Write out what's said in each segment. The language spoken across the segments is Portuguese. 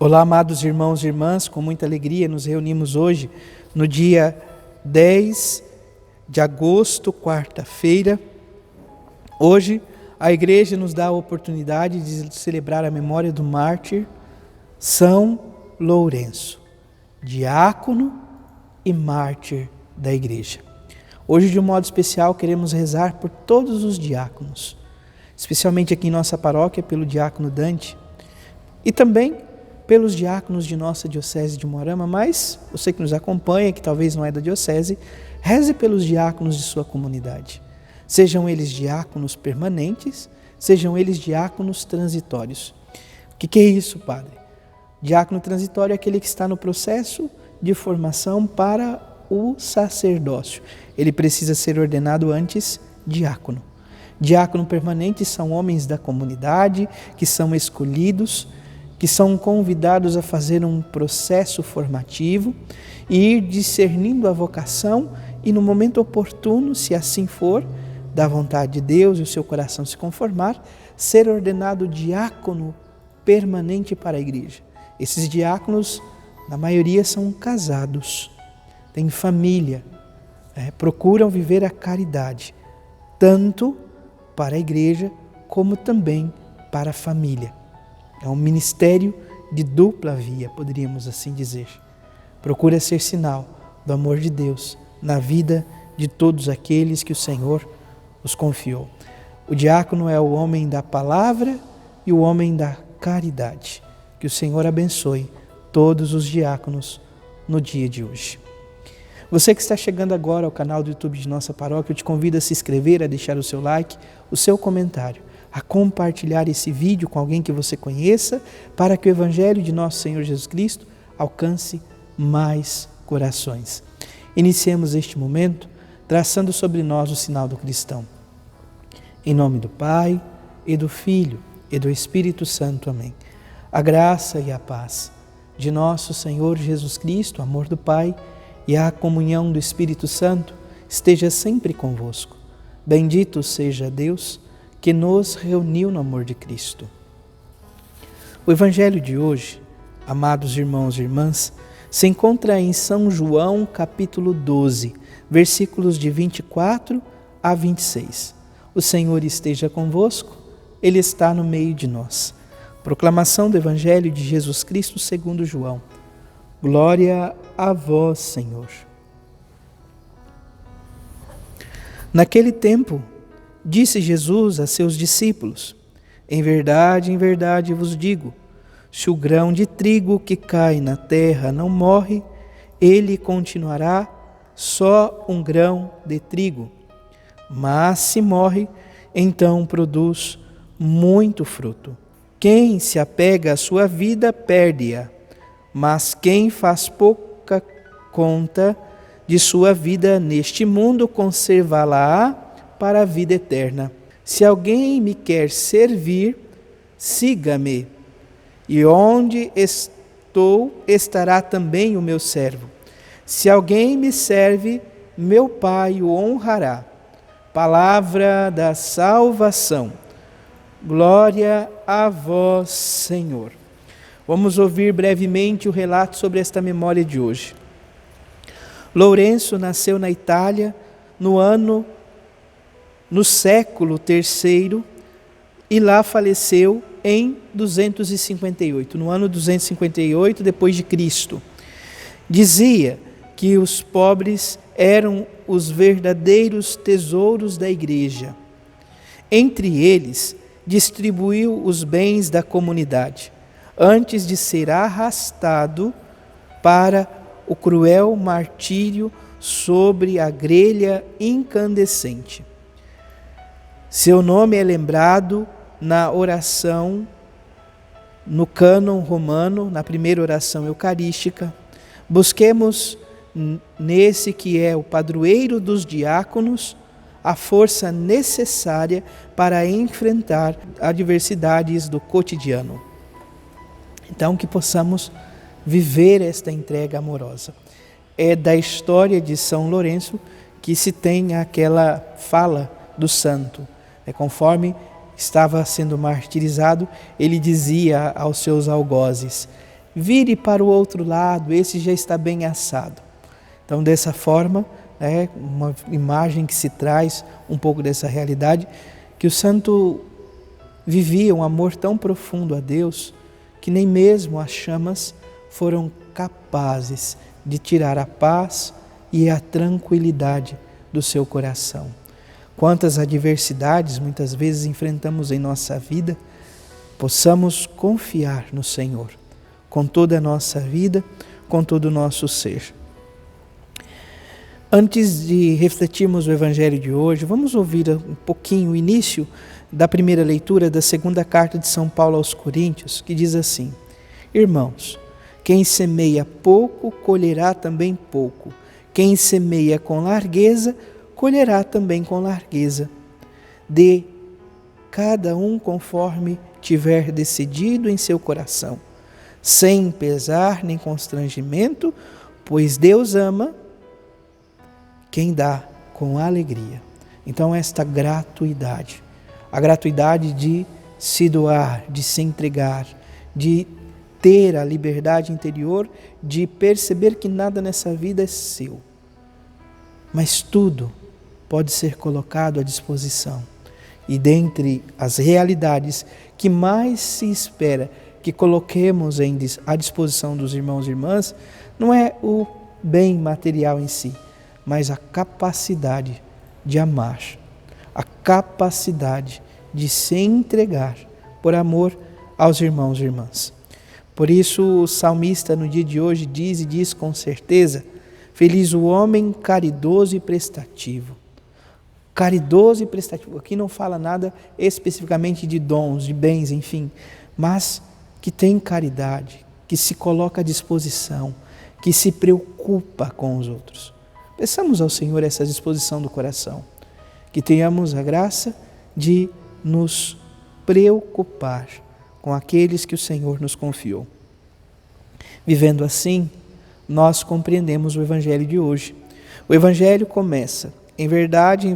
Olá, amados irmãos e irmãs, com muita alegria nos reunimos hoje, no dia 10 de agosto, quarta-feira. Hoje, a igreja nos dá a oportunidade de celebrar a memória do mártir São Lourenço, diácono e mártir da igreja. Hoje, de um modo especial, queremos rezar por todos os diáconos, especialmente aqui em nossa paróquia, pelo diácono Dante, e também pelos diáconos de nossa diocese de Moarama, mas você que nos acompanha, que talvez não é da diocese, reze pelos diáconos de sua comunidade. Sejam eles diáconos permanentes, sejam eles diáconos transitórios. O que é isso, padre? Diácono transitório é aquele que está no processo de formação para o sacerdócio. Ele precisa ser ordenado antes diácono. Diácono permanente são homens da comunidade que são escolhidos, que são convidados a fazer um processo formativo e ir discernindo a vocação e no momento oportuno, se assim for, da vontade de Deus e o seu coração se conformar, ser ordenado diácono permanente para a igreja. Esses diáconos, na maioria, são casados, têm família, procuram viver a caridade, tanto para a igreja como também para a família. É um ministério de dupla via, poderíamos assim dizer. Procura ser sinal do amor de Deus na vida de todos aqueles que o Senhor os confiou. O diácono é o homem da palavra e o homem da caridade. Que o Senhor abençoe todos os diáconos no dia de hoje. Você que está chegando agora ao canal do YouTube de nossa paróquia, eu te convido a se inscrever, a deixar o seu like, o seu comentário, a compartilhar esse vídeo com alguém que você conheça, para que o Evangelho de nosso Senhor Jesus Cristo alcance mais corações. Iniciemos este momento traçando sobre nós o sinal do cristão. Em nome do Pai, e do Filho, e do Espírito Santo. Amém. A graça e a paz de nosso Senhor Jesus Cristo, o amor do Pai e a comunhão do Espírito Santo esteja sempre convosco. Bendito seja Deus que nos reuniu no amor de Cristo. O Evangelho de hoje, amados irmãos e irmãs, se encontra em São João, capítulo 12, versículos de 24 a 26. O Senhor esteja convosco, Ele está no meio de nós. Proclamação do Evangelho de Jesus Cristo segundo João. Glória a vós, Senhor. Naquele tempo, disse Jesus a seus discípulos: em verdade vos digo, se o grão de trigo que cai na terra não morre, ele continuará só um grão de trigo. Mas se morre, então produz muito fruto. Quem se apega à sua vida, perde-a. Mas quem faz pouca conta de sua vida neste mundo, conservá-la-á para a vida eterna. Se alguém me quer servir, siga-me. E onde estou, estará também o meu servo. Se alguém me serve, meu Pai o honrará. Palavra da salvação. Glória a vós, Senhor. Vamos ouvir brevemente o relato sobre esta memória de hoje. Lourenço nasceu na Itália no século III e lá faleceu em 258, no ano 258 depois de Cristo. Dizia que os pobres eram os verdadeiros tesouros da igreja. Entre eles, distribuiu os bens da comunidade, antes de ser arrastado para o cruel martírio sobre a grelha incandescente. Seu nome é lembrado na oração, no cânon romano, na primeira oração eucarística. Busquemos nesse que é o padroeiro dos diáconos a força necessária para enfrentar adversidades do cotidiano. Então, que possamos viver esta entrega amorosa. É da história de São Lourenço que se tem aquela fala do santo. Conforme estava sendo martirizado, ele dizia aos seus algozes: vire para o outro lado, esse já está bem assado. Então, dessa forma, é uma imagem que se traz um pouco dessa realidade, que o santo vivia um amor tão profundo a Deus, que nem mesmo as chamas foram capazes de tirar a paz e a tranquilidade do seu coração. Quantas adversidades muitas vezes enfrentamos em nossa vida, possamos confiar no Senhor, com toda a nossa vida, com todo o nosso ser. Antes de refletirmos o Evangelho de hoje, vamos ouvir um pouquinho o início da primeira leitura da segunda carta de São Paulo aos Coríntios, que diz assim: Irmãos, quem semeia pouco, colherá também pouco. Quem semeia com largueza, colherá também com largueza. Dê cada um conforme tiver decidido em seu coração, sem pesar nem constrangimento, pois Deus ama quem dá com alegria. Então, esta gratuidade, a gratuidade de se doar, de se entregar, de ter a liberdade interior de perceber que nada nessa vida é seu, mas tudo pode ser colocado à disposição. E dentre as realidades que mais se espera que coloquemos à disposição dos irmãos e irmãs, não é o bem material em si, mas a capacidade de amar, a capacidade de se entregar por amor aos irmãos e irmãs. Por isso o salmista no dia de hoje diz com certeza: feliz o homem caridoso e prestativo. Caridoso e prestativo. Aqui não fala nada especificamente de dons, de bens, enfim, mas que tem caridade, que se coloca à disposição, que se preocupa com os outros. Peçamos ao Senhor essa disposição do coração, que tenhamos a graça de nos preocupar com aqueles que o Senhor nos confiou. Vivendo assim, nós compreendemos o Evangelho de hoje. O Evangelho começa: em verdade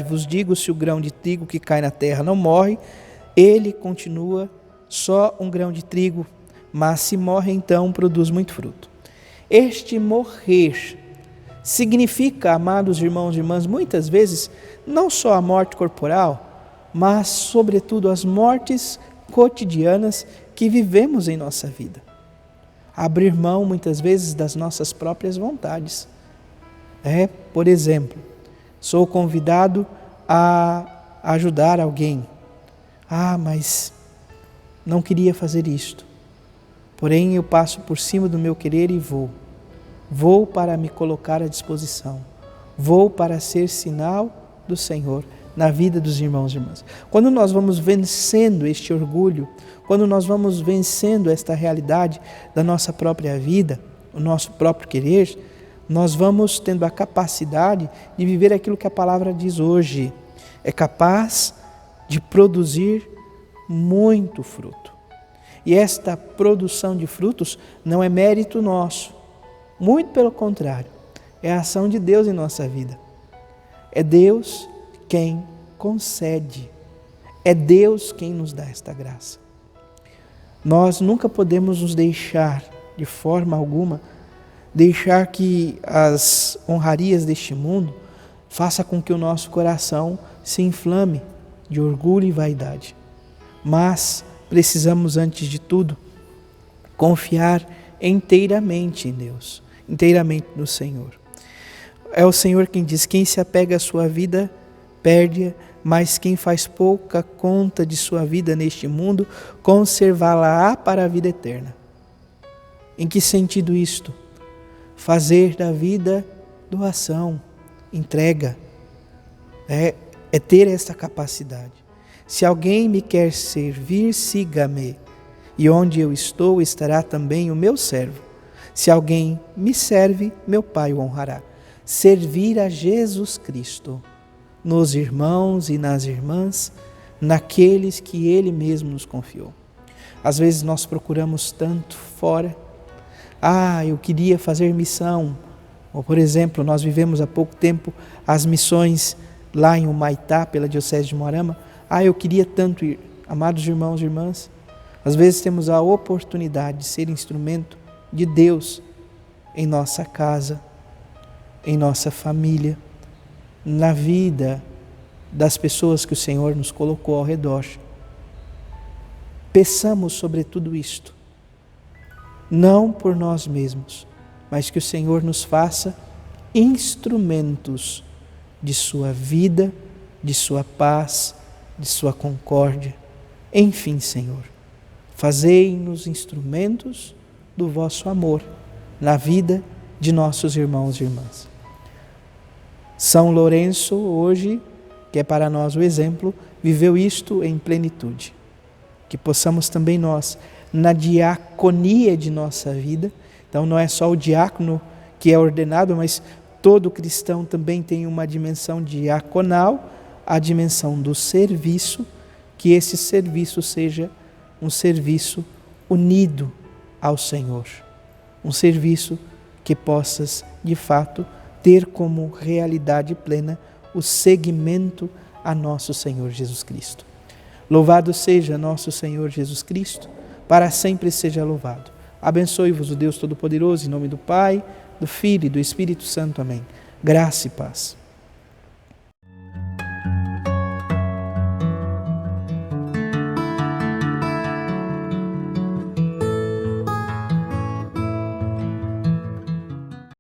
vos digo, se o grão de trigo que cai na terra não morre, ele continua só um grão de trigo, mas se morre, então produz muito fruto. Este morrer significa, amados irmãos e irmãs, muitas vezes, não só a morte corporal, mas, sobretudo, as mortes cotidianas que vivemos em nossa vida. Abrir mão, muitas vezes, das nossas próprias vontades. Por exemplo, sou convidado a ajudar alguém. Mas não queria fazer isto. Porém, eu passo por cima do meu querer e vou. Vou para me colocar à disposição. Vou para ser sinal do Senhor na vida dos irmãos e irmãs. Quando nós vamos vencendo este orgulho, quando nós vamos vencendo esta realidade da nossa própria vida, o nosso próprio querer, nós vamos tendo a capacidade de viver aquilo que a palavra diz hoje. É capaz de produzir muito fruto. E esta produção de frutos não é mérito nosso. Muito pelo contrário, é a ação de Deus em nossa vida. É Deus quem concede. É Deus quem nos dá esta graça. Nós nunca podemos nos deixar, de forma alguma, deixar que as honrarias deste mundo façam com que o nosso coração se inflame de orgulho e vaidade. Mas precisamos, antes de tudo, confiar inteiramente em Deus, inteiramente no Senhor. É o Senhor quem diz: quem se apega à sua vida, perde-a, mas quem faz pouca conta de sua vida neste mundo, conservá-la-á para a vida eterna. Em que sentido isto? Fazer da vida doação, entrega, é ter esta capacidade. Se alguém me quer servir, siga-me, e onde eu estou estará também o meu servo. Se alguém me serve, meu Pai o honrará. Servir a Jesus Cristo, nos irmãos e nas irmãs, naqueles que Ele mesmo nos confiou. Às vezes nós procuramos tanto fora. Eu queria fazer missão. Ou, por exemplo, nós vivemos há pouco tempo as missões lá em Humaitá, pela Diocese de Moarama. Eu queria tanto ir. Amados irmãos e irmãs, Às vezes temos a oportunidade de ser instrumento de Deus em nossa casa, em nossa família, na vida das pessoas que o Senhor nos colocou ao redor. Peçamos sobre tudo isto, não por nós mesmos, mas que o Senhor nos faça instrumentos de sua vida, de sua paz, de sua concórdia. Enfim, Senhor, fazei-nos instrumentos do vosso amor na vida de nossos irmãos e irmãs. São Lourenço, hoje, que é para nós o exemplo, viveu isto em plenitude. Que possamos também nós, na diaconia de nossa vida, então não é só o diácono que é ordenado, mas todo cristão também tem uma dimensão diaconal, a dimensão do serviço, que esse serviço seja um serviço unido ao Senhor, um serviço que possas, de fato, ter como realidade plena o seguimento a nosso Senhor Jesus Cristo. Louvado seja nosso Senhor Jesus Cristo, para sempre seja louvado. Abençoe-vos o Deus Todo-Poderoso, em nome do Pai, do Filho e do Espírito Santo. Amém. Graça e paz.